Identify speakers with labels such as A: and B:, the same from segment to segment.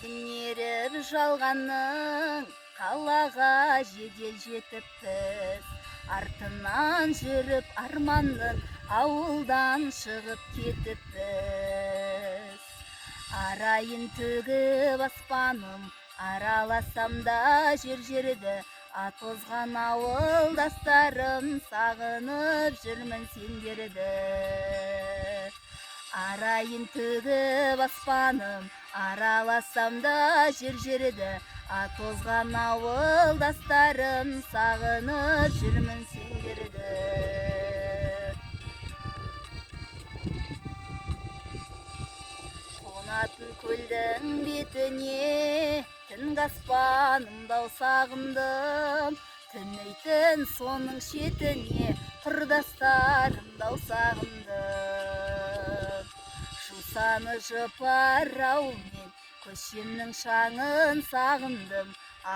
A: Түнеріп жалғанның қалаға жедел жетіппіз. Артынан жүріп арманның ауылдан шығып кетіппіз. Арайын төгіп аспаным, араласам да жер-жерді, атозған ауылдастарым, сағынып жүрмін сендерді. Арайын төгіп аспаным, араласам да жер-жерді, атозған ауылдастарым, сағынып жүрмін сендерді. Қонатын көлдің бетіне түнгі аспанымдау сағындым, түнейтін соның шетіне құрдастарымдау сағындым. Жусаны жыпараумен көшемнің шаңын сағындым,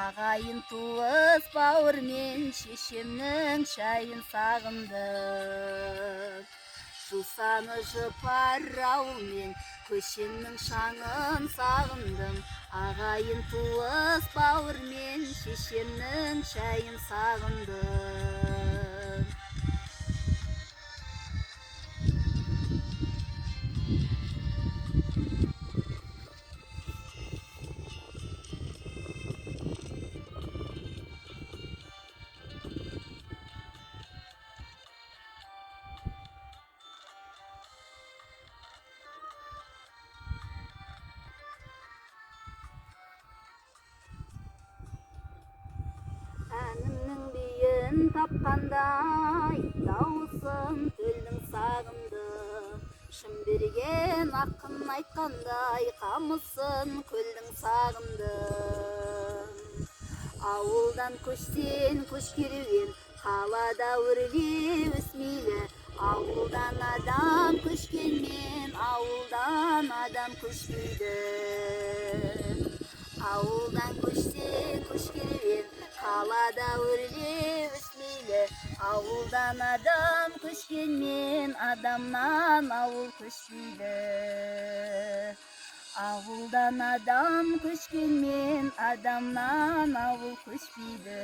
A: ағайын туыс бауырмен шешемнің шайын сағындым. Жусаны жыпараумен көшемнің шаңын сағындым, ағайын туыс бауырмен шешемнің шайын сағындым. Әнімнің биін тапқандай, дауысын төлдің сағындым. Шын берген ақын айтқандай, қамысын көлдің сағындым. Ауылдан көштен көш керуен, қалада өрлеу өсмейлі. Ауылдан адам көшкенмен, ауылдан адам көшпейді. Ауылдан көштен көш керуен, қалада өрлеу өсмейлі. Ауылдан адам көшкенмен, адамнан ауыл көшпейді. Ауылдан адам көшкенмен, адамнан ауыл көшпейді.